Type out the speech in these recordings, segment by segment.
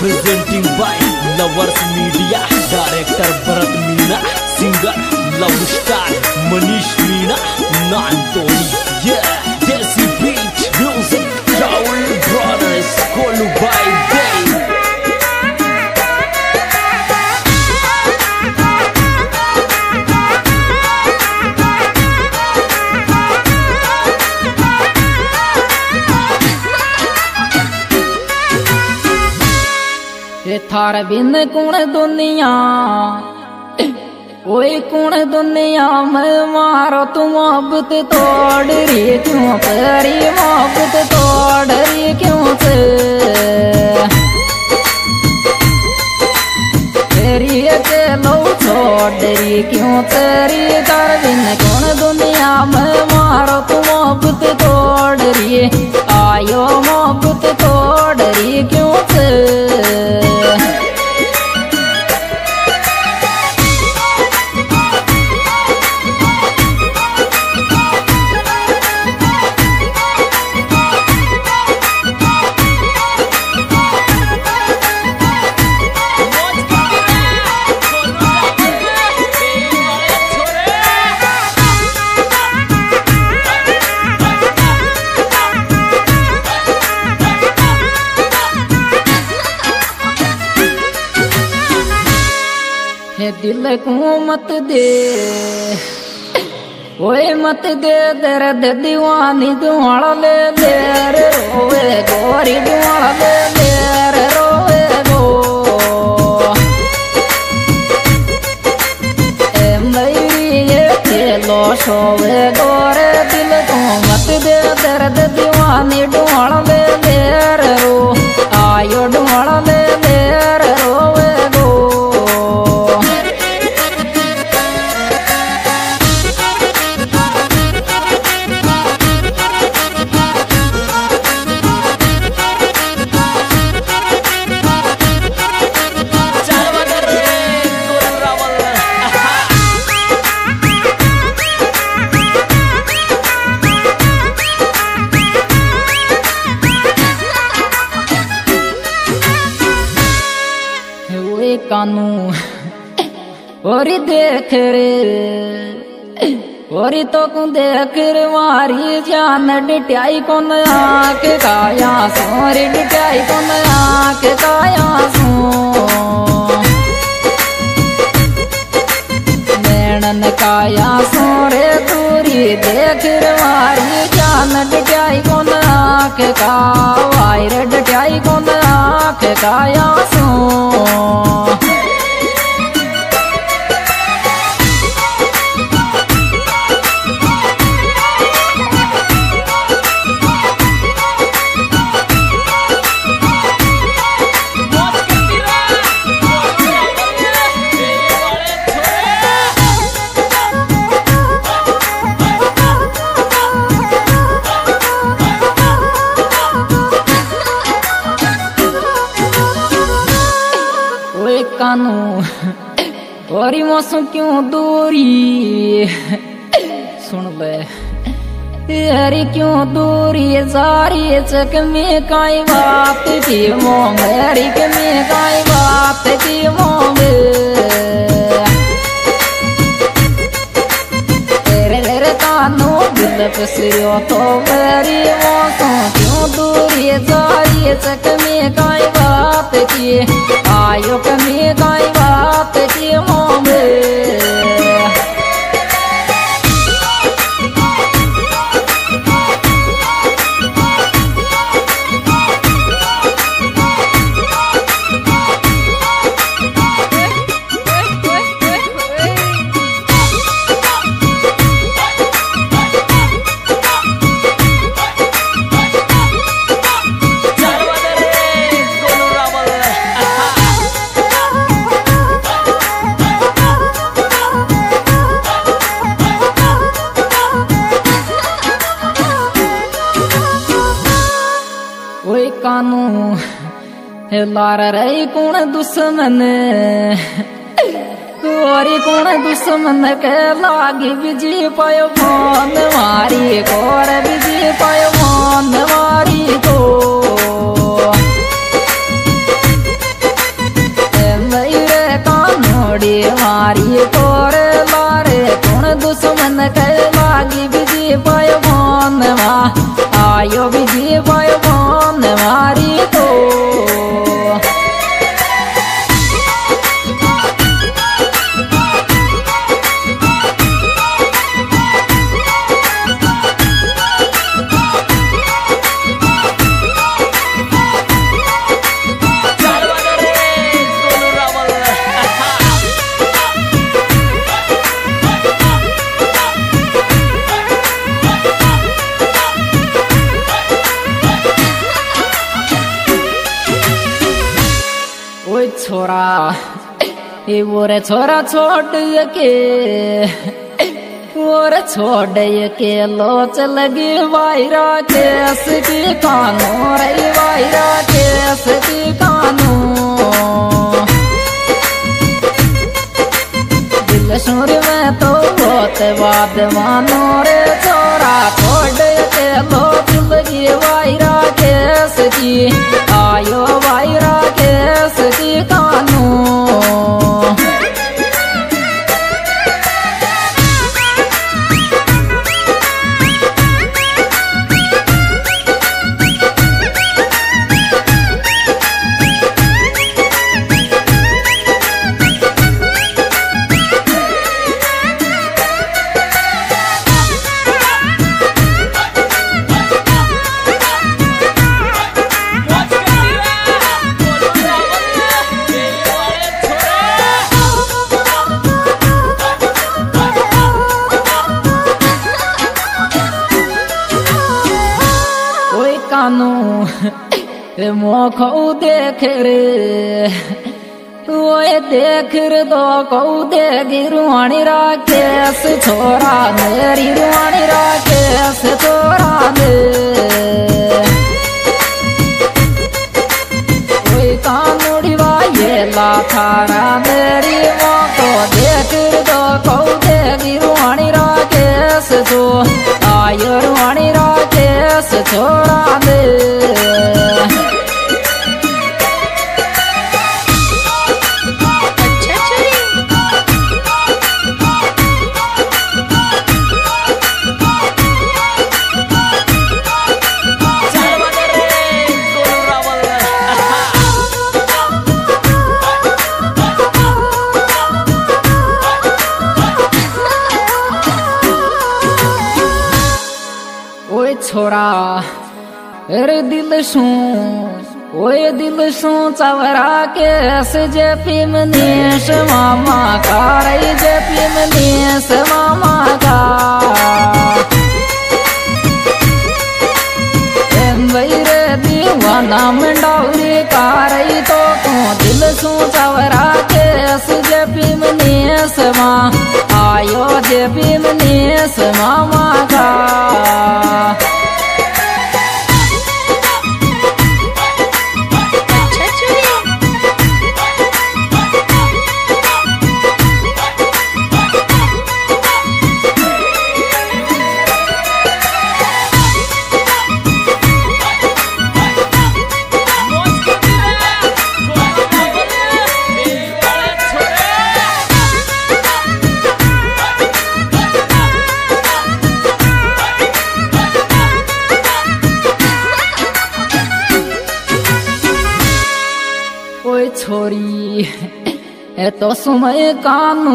Presenting by lovers media, director Bharat Meena, singer love star Manish Meena, Nantodi desi बीच music, Rahul brothers, कोलू by Dev. Thar बिन कौन दुनिया, ओए कौन दुनिया में मारो तू मोहब्बत तोड़ रही क्यों तेरी मोहब्बत तोड़ रही क्यों से तेरी अकेलो छोड़ रही क्यों तेरी थार बिन कौन दुनिया में मारो तू मोहब्बत तोड़ रही आयो मोहब्बत तोड़ रही क्यों से दिल को मत दे, ओए मत दे दर्द दीवानी दुआड़ा ले ले रे रोवे गोरी दुआड़ा ले ले रे रोवे गो ए मेरी ये खेलो सोवे गोरे दिल को मत दे दर्द दीवानी दुआड़ा ले ले रे रो आयो दुआड़ा ले ले रे रोवे गो कानू और देख रे और तो को देख रे मारी जान डिटाई कौन आँख काया सोरी डिटाई कौन आँख काया सो नैनन काया सोरे दूरी देख रे मारी जान डिटाई कौन आँख का वायर डिटाई कौन आँख काया सो कानू और मौसम क्यों दूरी सुन ले यारी क्यों दूरी सारी चक में काई बात की मोंग यारी के में काई बात की मोंग तेरे तेरे कानू दिल पसरियो तो मेरी मौसम क्यों दूरी सारी चक में काई बात की आयो कमी काई बात की मोंग कानू लार रही कौन दुश्मन कोरी कौन दुश्मन के लागी बिजी पायो मान मारी कोर बिजी पायो मान मारी को आयो भी जी भाई बन मारी तो छोरा ये बोरे छोरा छोड़ के और छोड़ के लोच लगी वायरा केस की कानू रे वायरा केस की कानू दिल सुर में तो बहुत बात मानो रे छोरा छोड़ के लोच लगी वायरा केस की आयो वायरा केस की कानू मोखो देख रे ओए देख रे दो को देगी रुआनी राकेश छोरा मेरी रुआनी राकेश छोरा दे ओए कानूड़ी वाये ला थारा मेरी मोखो देख रे दो को देगी रुआनी राकेश जो आयो रुआनी राकेश छोरा दे छोरा अरे दिल सू ओए दिल सू चवरा केस जे पिमनेश मामा का रे जे पिमनेश मामा का रे दीवाना मंडौरी का रे तो दिल सू चवरा केस जे पिमनेश मा आयो जे पिमनेश मामा का छोरी ए तो सुमय कानू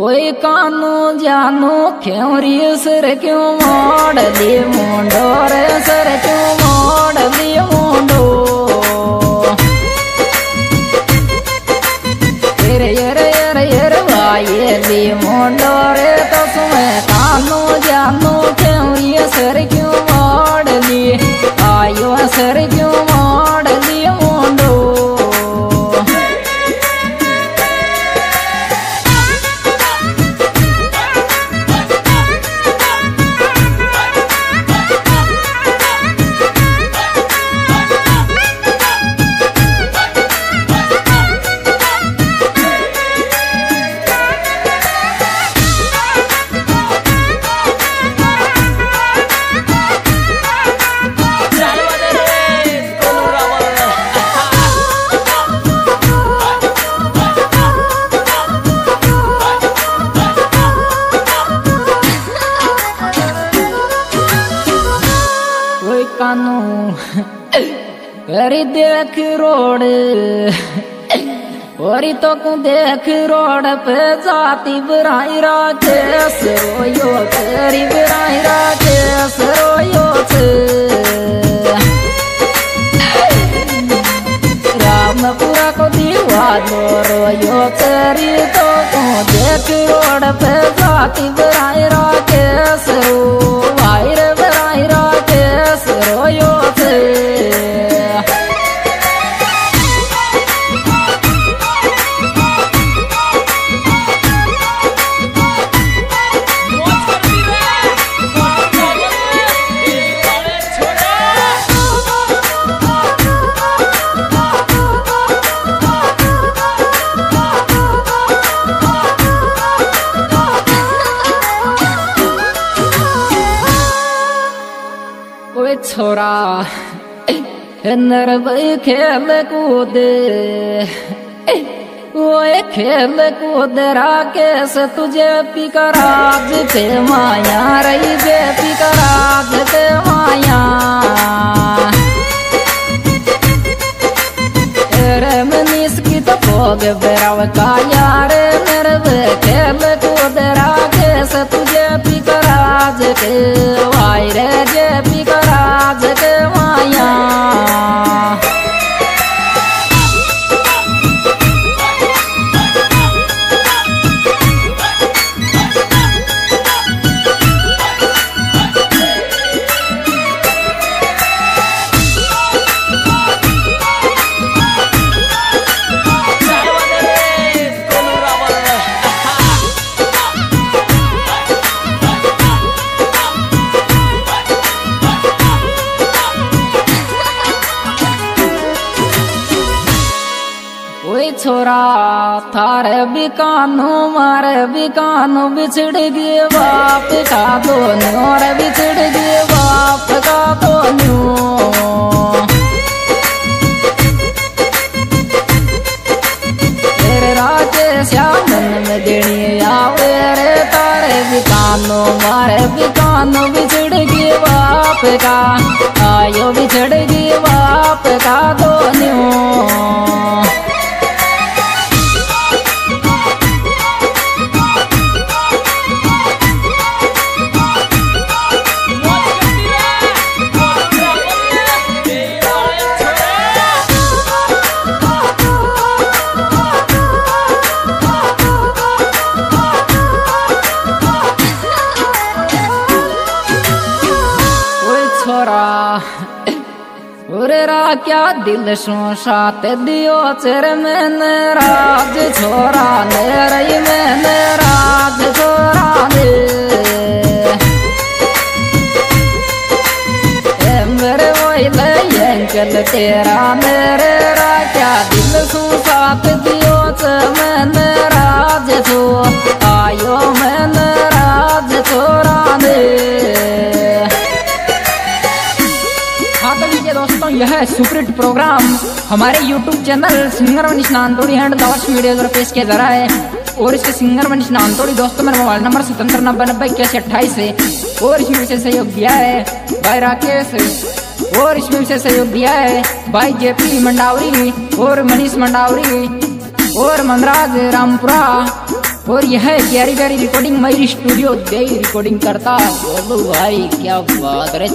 ओए कानू जानो क्यों री सर क्यों मोड़ ली मुंडो रे सर क्यों मोड़ ली मुंडो येरे येरे येरे येरे वाये ली मुंडो रे तो सुमय कानू जानो क्यों री सर क्यों मोड़ ली आयो सर क्यों मोड़ ली मुंडो कानू अरे देख रोड और तो को देख रोड पे जाती बुराई राकेश रोयो तेरी बुराई राकेश रोयो रामपुरा को दीवानो रोयो तेरी तो को देख रोड पे जाती बुराई राकेश रो भाई रे बुराई राकेश रोयो छोरा नरब खेल कूद ओए खेल कूद राकेश तुझे पिकराज पे माया रही जे पिकराज पे माया रे मनीष की तो भोग बेराव का यार नरब खेल कूद राकेश तुझे पिकराज के वाई रे जे पिकराज के माया छोरा थारे बिकानो मारे बिकानो बिछड़ गए बाप का दोनों और बिछड़ गए बाप का दोनों तेरे राकेश मन में देनी आवे रे तारे बिकानो मारे बिकानो बिछड़ गए बाप का आयो बिछड़ गए बाप का दोनों क्या दिल सो साथ दियो चर मैंने राज छोरा ने रही मैंने राज छोरा ने मेरे वही अंकल तेरा मेरे रा क्या दिल सो साथ दियो चर मैंने राज छो आयो मैंने राज छोरा ने दोस्तों यह सुपरहिट प्रोग्राम हमारे YouTube channel singer Manish Nandodi and lovers media द्वारा पेश किया जा रहा है और इसके सिंगर मनीष नांदोड़ी दोस्तों मेरा मोबाइल नंबर 7790908128 है और इसमें विशेष सहयोग दिया है भाई राकेश और इसमें विशेष सहयोग दिया है भाई JP मंडावरी और मनीष मंडावरी और मनराज रामपुरा और यह प्यारी प्यारी रिकॉर्डिंग मेरी स्टूडियो दे रिकॉर्डिंग करता बोलो भाई क्या बात रे।